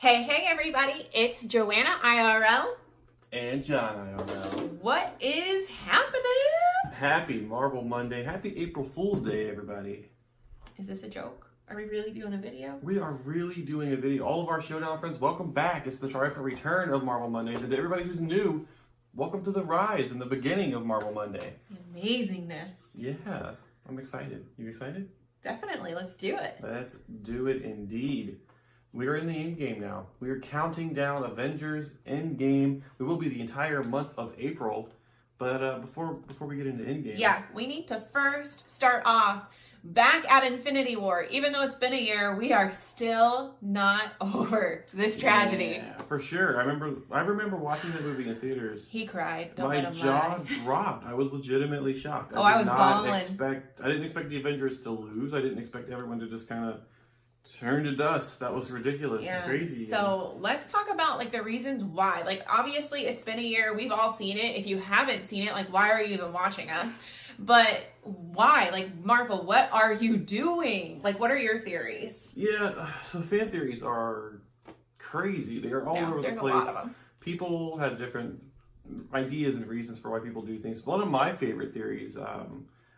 Hey everybody, it's Joanna IRL. And John IRL. What is happening? Happy Marvel Monday. Happy April Fool's Day, everybody. Is this a joke? Are we really doing a video? We are really doing a video. All of our Showdown friends, welcome back. It's the triumphant return of Marvel Mondays. And to everybody who's new, welcome to the rise and the beginning of Marvel Monday. Amazingness. Yeah, I'm excited. You excited? Definitely, let's do it. Let's do it indeed. We are in the Endgame now. We are counting down Avengers Endgame. We will be the entire month of April. But before we get into Endgame... Yeah, we need to first start off back at Infinity War. Even though it's been a year, we are still not over this tragedy. Yeah, for sure. I remember watching the movie in theaters. He cried. Don't My let him jaw lie. dropped. I was legitimately shocked. I was bawling. I didn't expect the Avengers to lose. I didn't expect everyone to just kind of turn to dust. That was ridiculous and crazy. So let's talk about like the reasons why. Like obviously it's been a year. We've all seen it. If you haven't seen it, like why are you even watching us? But why? Like Marvel, what are you doing? Like what are your theories? Yeah, so fan theories are crazy. They are all over the place. A lot of them. People have different ideas and reasons for why people do things. One of my favorite theories,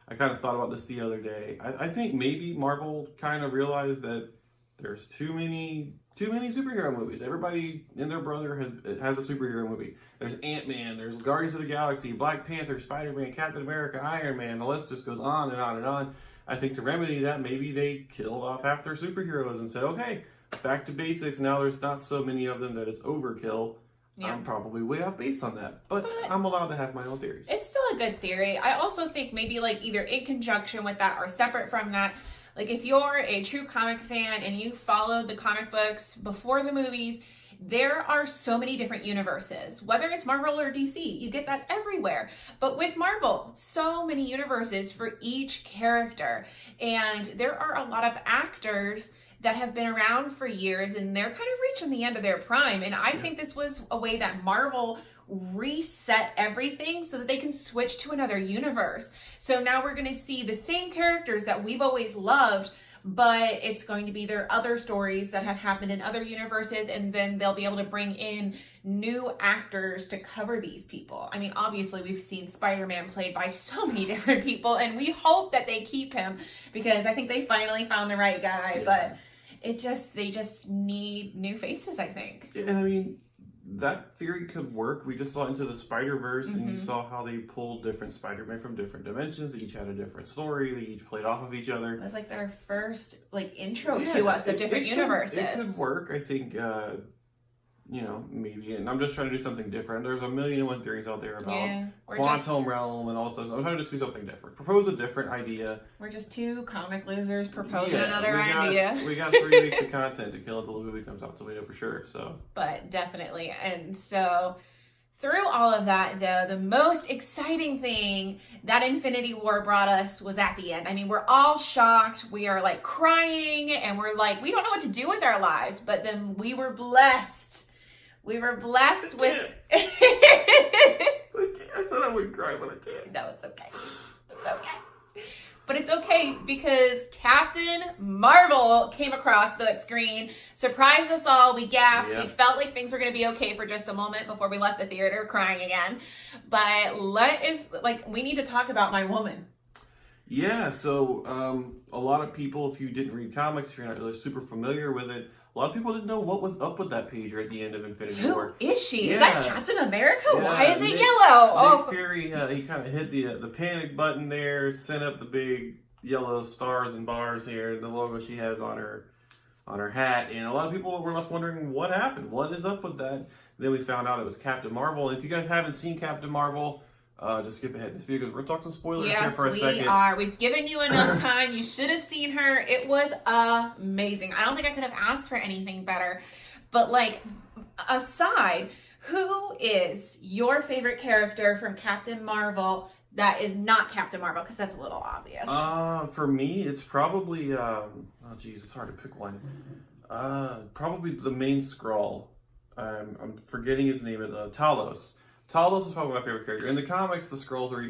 I kind of thought about this the other day. I think maybe Marvel kind of realized that there's too many superhero movies. Everybody and their brother has a superhero movie. There's Ant-Man, there's Guardians of the Galaxy, Black Panther, Spider-Man, Captain America, Iron Man. The list just goes on and on and on. I think to remedy that, maybe they killed off half their superheroes and said, okay, back to basics. Now there's not so many of them that it's overkill. Yeah. I'm probably way off base on that, but I'm allowed to have my own theories. It's still a good theory. I also think maybe like either in conjunction with that or separate from that, like if you're a true comic fan and you followed the comic books before the movies, there are so many different universes, whether it's Marvel or DC, you get that everywhere. But with Marvel, so many universes for each character. And there are a lot of actors that have been around for years and they're kind of reaching the end of their prime. And I think this was a way that Marvel reset everything so that they can switch to another universe. So now we're going to see the same characters that we've always loved, but it's going to be their other stories that have happened in other universes, and then they'll be able to bring in new actors to cover these people. I mean, obviously we've seen Spider-Man played by so many different people, and we hope that they keep him because I think they finally found the right guy, but they just need new faces, I think. And I mean, that theory could work. We just saw Into the Spider-Verse, and you saw how they pulled different Spider-Man from different dimensions. They each had a different story. They each played off of each other. It was like their first intro to us of different universes. It could work, I think. Maybe. And I'm just trying to do something different. There's a million and one theories out there about quantum realm and all stuff. I'm trying to just do something different. Propose a different idea. We're just two comic losers proposing another idea. We got 3 weeks of content to kill until the movie comes out, so we know for sure. So, but definitely. And so through all of that, though, the most exciting thing that Infinity War brought us was at the end. I mean, we're all shocked. We are like crying and we're like, we don't know what to do with our lives. But then we were blessed. We were blessed with... I said I wouldn't cry, but I can't. No, it's okay. It's okay. But it's okay because Captain Marvel came across the screen, surprised us all. We gasped. We felt like things were going to be okay for just a moment before we left the theater crying again. But we need to talk about my woman. Yeah, so a lot of people, if you didn't read comics, if you're not really super familiar with it, a lot of people didn't know what was up with that pager at the end of Infinity War. Who is she? Is that Captain America? Yeah, why is it yellow? Nick Fury, he kind of hit the panic button there, sent up the big yellow stars and bars here, the logo she has on her hat, and a lot of people were left wondering what happened. What is up with that? Then we found out it was Captain Marvel. And if you guys haven't seen Captain Marvel, just skip ahead in this video because we're talking some spoilers here for a second. Yes, we are. We've given you enough time. You should have seen her. It was amazing. I don't think I could have asked for anything better. But aside, who is your favorite character from Captain Marvel that is not Captain Marvel? Because that's a little obvious. For me, it's probably, it's hard to pick one. Probably the main Skrull. I'm forgetting his name, Talos. Talos is probably my favorite character. In the comics, the Skrulls are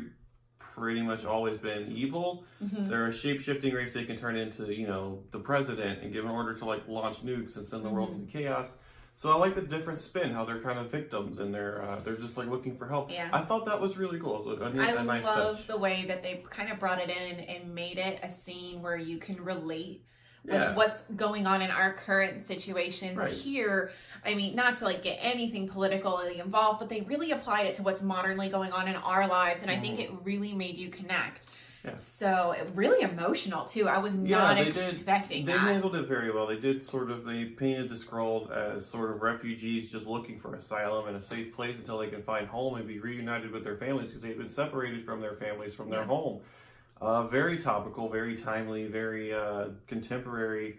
pretty much always been evil. They're a shape-shifting race. They can turn into, the president and give an order to launch nukes and send the world into chaos. So I like the different spin, how they're kind of victims and they're just like looking for help. Yeah. I thought that was really cool. It was a nice love touch. the way that they kind of brought it in and made it a scene where you can relate with what's going on in our current situations here. I mean, not to like get anything politically involved, but they really applied it to what's modernly going on in our lives, and I think it really made you connect. Yeah. So really emotional too. I was not expecting that. They handled it very well. They painted the Skrulls as sort of refugees just looking for asylum and a safe place until they can find home and be reunited with their families, because they've been separated from their families, from their home. Very topical, very timely, very contemporary,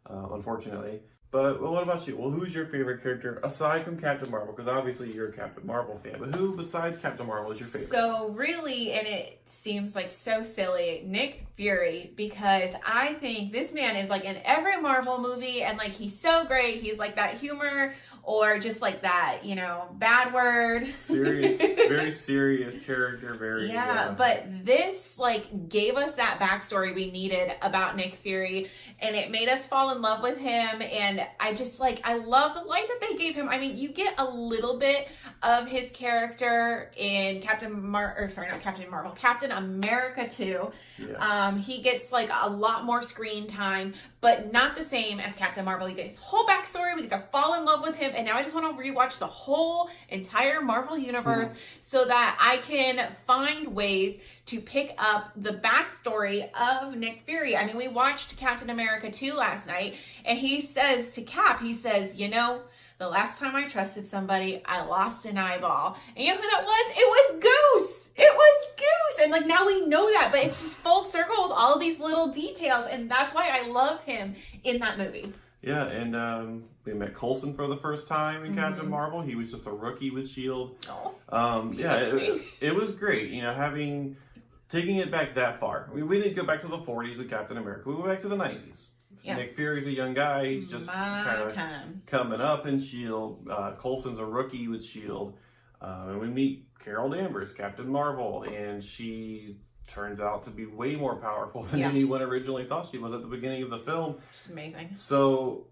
unfortunately. But what about you? Well, who's your favorite character aside from Captain Marvel? Because obviously you're a Captain Marvel fan. But who besides Captain Marvel is your favorite? So really, and it seems like so silly, Nick Fury, because I think this man is like in every Marvel movie, and like he's so great. He's like that humor, or just like that, you know, bad word. Serious, very serious character, very... But this, like, gave us that backstory we needed about Nick Fury, and it made us fall in love with him, and I just, like, I love the light that they gave him. I mean, you get a little bit of his character in Captain America 2. Yeah. He gets, like, a lot more screen time, but not the same as Captain Marvel. You get his whole backstory, we get to fall in love with him, and now I just want to rewatch the whole entire Marvel universe so that I can find ways to pick up the backstory of Nick Fury. I mean, we watched Captain America 2 last night, and he says to Cap, he says, you know, the last time I trusted somebody, I lost an eyeball. And you know who that was? It was Goose! It was Goose! And like now we know that, but it's just full circle with all of these little details, and that's why I love him in that movie. Yeah, and we met Coulson for the first time in Captain Marvel. He was just a rookie with S.H.I.E.L.D. It was great, you know, taking it back that far. We didn't go back to the 40s with Captain America. We went back to the 90s. Yeah. Nick Fury's a young guy. He's just kind of coming up in S.H.I.E.L.D. Coulson's a rookie with S.H.I.E.L.D. And we meet Carol Danvers, Captain Marvel, and she turns out to be way more powerful than anyone originally thought she was at the beginning of the film. It's amazing. So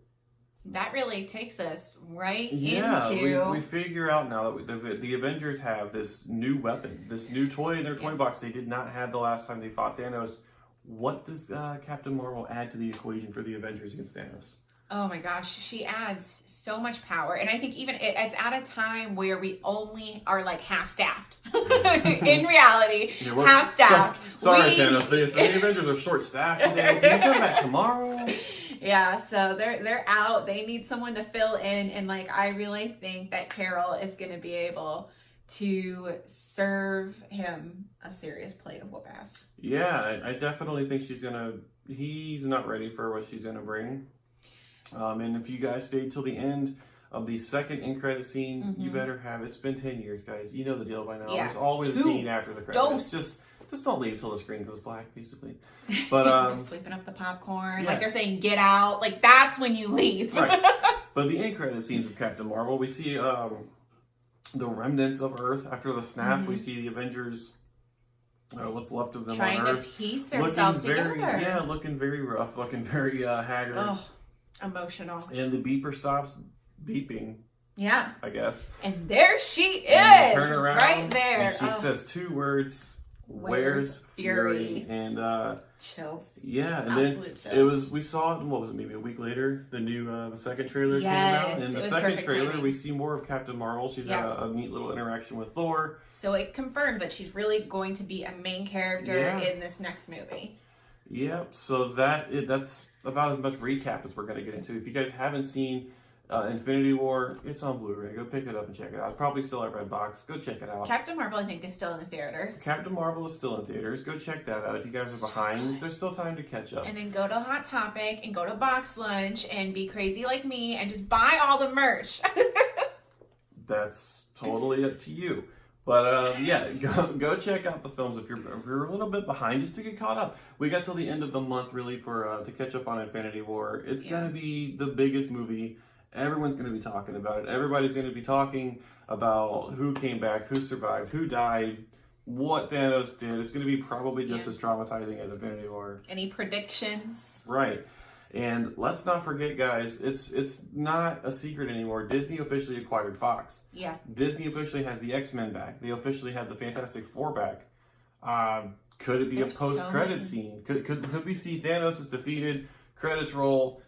that really takes us right into... we figure out now that the Avengers have this new weapon, this new toy in their toy box they did not have the last time they fought Thanos. What does Captain Marvel add to the equation for the Avengers against Thanos? Oh my gosh, she adds so much power. And I think even it's at a time where we only are like half-staffed. In reality, half-staffed. Sorry, Thanos, the Avengers are short-staffed today. Can you come back tomorrow? Yeah, so they're out. They need someone to fill in. And like, I really think that Carol is going to be able to serve him a serious plate of whoop-ass. Yeah, I definitely think he's not ready for what she's going to bring. And if you guys stayed till the end of the second end credit scene, you better have. It's been 10 years, guys. You know the deal by now. Yeah. There's always a scene after the credits. Just don't leave till the screen goes black, basically. But sweeping up the popcorn, like they're saying, get out. Like that's when you leave. Right. But the end credit scenes of Captain Marvel, we see the remnants of Earth after the snap. We see the Avengers. What's left of them trying on Earth, to piece themselves together. Yeah, looking very rough, looking very haggard. Oh. Emotional. And the beeper stops beeping. Yeah. I guess. And there she is. And turn around. Right there. And she says two words. Where's Fury? And chills. Yeah. And absolute then chills. We saw it, what was it, maybe a week later, the second trailer came out. And in the second trailer we see more of Captain Marvel. She's had a neat little interaction with Thor. So it confirms that she's really going to be a main character in this next movie. Yep, so that's about as much recap as we're going to get into. If you guys haven't seen Infinity War, it's on Blu-ray. Go pick it up and check it out. It's probably still at Redbox. Go check it out. Captain Marvel, I think, is still in the theaters. Captain Marvel is still in theaters. Go check that out. If you guys are behind, there's still time to catch up. And then go to Hot Topic and go to Box Lunch and be crazy like me and just buy all the merch. That's totally up to you. But go check out the films if you're a little bit behind, just to get caught up. We got till the end of the month really for to catch up on Infinity War. It's gonna be the biggest movie. Everyone's gonna be talking about it. Everybody's gonna be talking about who came back, who survived, who died, what Thanos did. It's gonna be probably just as traumatizing as Infinity War. Any predictions? Right. And let's not forget, guys, it's not a secret anymore. Disney officially acquired Fox. Yeah. Disney officially has the X-Men back. They officially have the Fantastic Four back. Could it be a post-credit scene? Could we see Thanos is defeated, credits roll,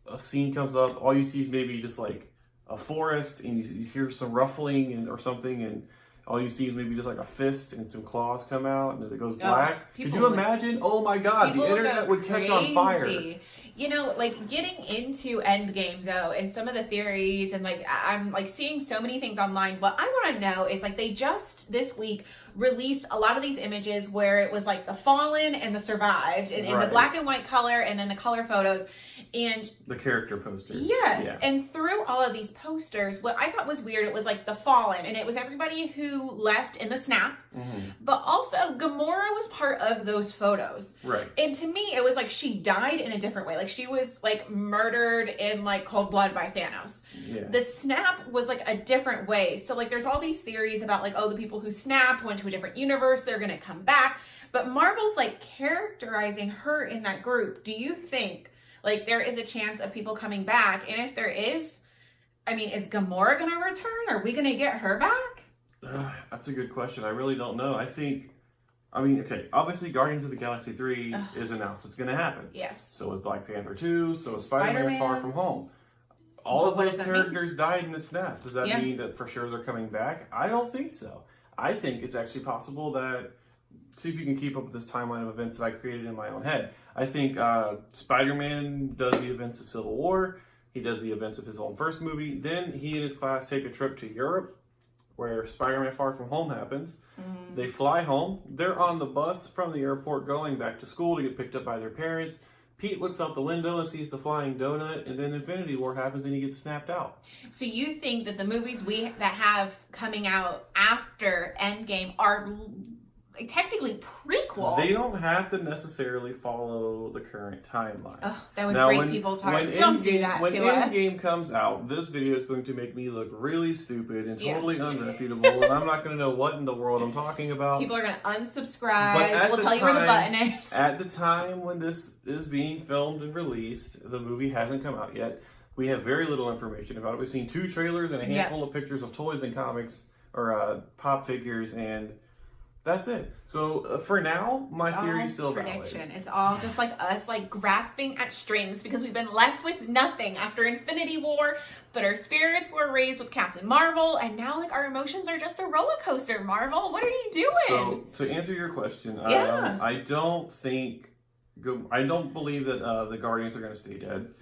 a scene comes up, all you see is maybe just like a forest, and you hear some ruffling or something, and all you see is maybe just like a fist and some claws come out, and it goes black. Could you imagine? Oh my God, the internet would catch on fire. You know, like getting into Endgame though, and some of the theories, and like I'm like seeing so many things online. What I want to know is like they just this week released a lot of these images where it was like the fallen and the survived, and the black and white color, and then the color photos, and the character posters. Yes, yeah. And through all of these posters, what I thought was weird, it was like the fallen, and it was everybody who left in the snap, but also Gamora was part of those photos. Right. And to me, it was like she died in a different way. Like she was like murdered in like cold blood by Thanos. Yeah. The snap was like a different way. So like there's all these theories about like, oh, the people who snapped went to a different universe, they're gonna come back. But Marvel's like characterizing her in that group. Do you think like there is a chance of people coming back? And if there is, I mean, is Gamora gonna return? Are we gonna get her back? That's a good question. I really don't know. Okay, obviously Guardians of the Galaxy 3 is announced. It's going to happen. Yes. So is Black Panther 2, so is Spider-Man Far From Home. All of those characters died in the snap. Does that mean that for sure they're coming back? I don't think so. I think it's actually possible that, see if you can keep up with this timeline of events that I created in my own head. I think Spider-Man does the events of Civil War. He does the events of his own first movie. Then he and his class take a trip to Europe, where Spider-Man Far From Home happens. They fly home. They're on the bus from the airport going back to school to get picked up by their parents. Pete looks out the window and sees the flying donut, and then Infinity War happens and he gets snapped out. So you think that the movies that have coming out after Endgame are technically prequels? They don't have to necessarily follow the current timeline. Oh, that would break people's hearts. Don't do that to us. When Endgame comes out, this video is going to make me look really stupid and totally unreputable, and I'm not going to know what in the world I'm talking about. People are going to unsubscribe. We'll tell you where the button is. At the time when this is being filmed and released, the movie hasn't come out yet. We have very little information about it. We've seen 2 trailers and a handful of pictures of toys and comics, or pop figures, and that's it. So for now, my theory is still valid. It's all just like us like grasping at strings because we've been left with nothing after Infinity War, but our spirits were raised with Captain Marvel, and now like our emotions are just a roller coaster. Marvel, what are you doing? So to answer your question, I don't believe that the Guardians are going to stay dead.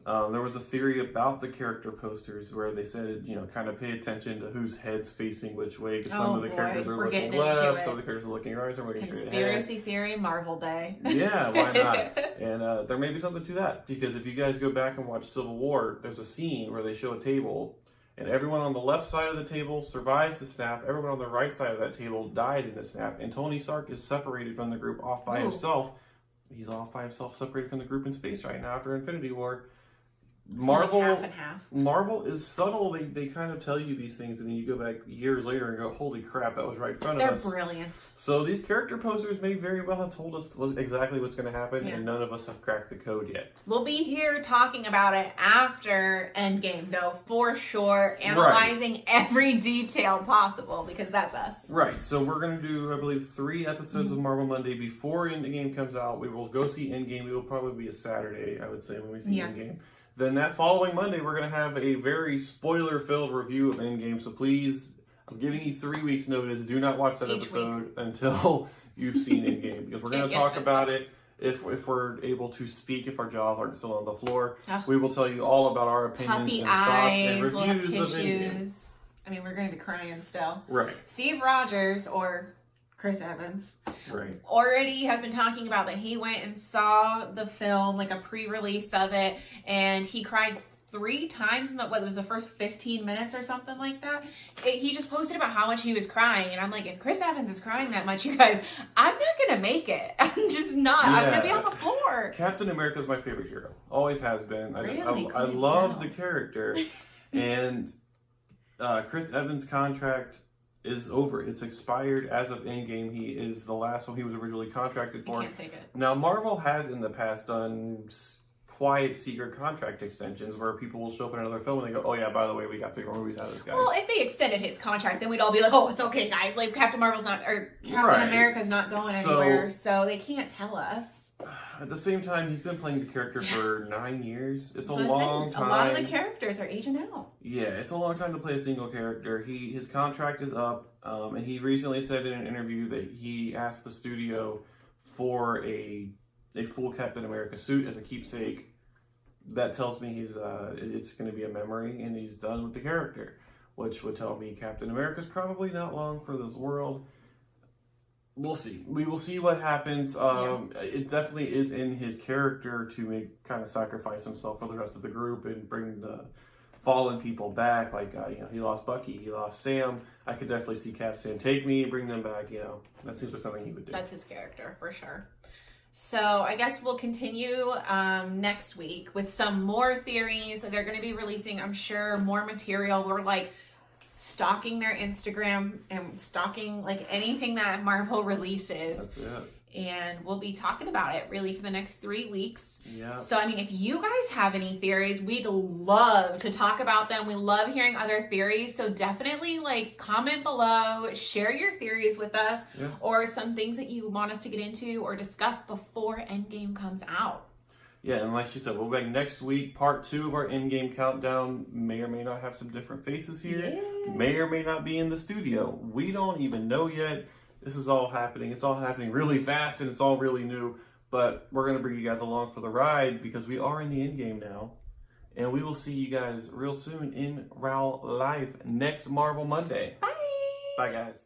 There was a theory about the character posters where they said, kind of pay attention to whose head's facing which way, because some of the characters are looking left, some of the characters are looking right, some are looking straight ahead. Conspiracy theory, Marvel Day. Yeah, why not? And there may be something to that, because if you guys go back and watch Civil War, there's a scene where they show a table, and everyone on the left side of the table survives the snap, everyone on the right side of that table died in the snap, and Tony Stark is separated from the group off by himself. He's off by himself, separated from the group in space right now after Infinity War. Marvel, like half and half. Marvel is subtle. They kind of tell you these things, and then you go back years later and go, "Holy crap, that was right in front of us." They're brilliant. So these character posters may very well have told us exactly what's going to happen, and none of us have cracked the code yet. We'll be here talking about it after Endgame, though, for sure, analyzing every detail possible, because that's us. Right. So we're going to do, I believe, 3 episodes of Marvel Monday before Endgame comes out. We will go see Endgame. It will probably be a Saturday, I would say, when we see Endgame. Then that following Monday, we're going to have a very spoiler-filled review of Endgame. So please, I'm giving you 3 weeks notice. Do not watch that episode until you've seen Endgame, because we're going to talk about it. If we're able to speak, if our jaws aren't still on the floor, we will tell you all about our opinions and thoughts and reviews of Endgame. I mean, we're going to be crying still. Right. Steve Rogers, or Chris Evans, right, already has been talking about that he went and saw the film, like a pre-release of it, and he cried 3 times in what was the first 15 minutes or something like that. He just posted about how much he was crying, and I'm like, if Chris Evans is crying that much, you guys, I'm not gonna make it. I'm just not. I'm gonna be on the floor. Captain America is my favorite hero. Always has been. Really? I love the character, and Chris Evans' contract is over. It's expired as of Endgame. He is the last one he was originally contracted for. I can't take it. Now, Marvel has in the past done quiet secret contract extensions where people will show up in another film and they go, oh yeah, by the way, we got 3 more movies out of this guy. Well, if they extended his contract, then we'd all be like, oh, it's okay, guys. Like, Captain America's not going anywhere, so they can't tell us. At the same time, he's been playing the character for 9 years. It's a long time. A lot of the characters are aging out. Yeah, it's a long time to play a single character. His contract is up, and he recently said in an interview that he asked the studio for a full Captain America suit as a keepsake. That tells me it's going to be a memory and he's done with the character, which would tell me Captain America's probably not long for this world. We'll see. We will see what happens. It definitely is in his character to kind of sacrifice himself for the rest of the group and bring the fallen people back. Like, he lost Bucky, he lost Sam. I could definitely see Cap saying, take me and bring them back. That seems like something he would do. That's his character for sure. So I guess we'll continue next week with some more theories. They're going to be releasing, I'm sure, more material. We're like stalking their Instagram and stalking like anything that Marvel releases. That's it. And we'll be talking about it really for the next 3 weeks. Yeah. So, I mean, if you guys have any theories, we'd love to talk about them. We love hearing other theories. So definitely like comment below, share your theories with us, or some things that you want us to get into or discuss before Endgame comes out. Yeah, and like she said, we'll be back next week. Part 2 of our Endgame countdown may or may not have some different faces here. Yes. May or may not be in the studio. We don't even know yet. This is all happening. It's all happening really fast and it's all really new. But we're going to bring you guys along for the ride because we are in the Endgame now. And we will see you guys real soon in real life next Marvel Monday. Bye. Bye, guys.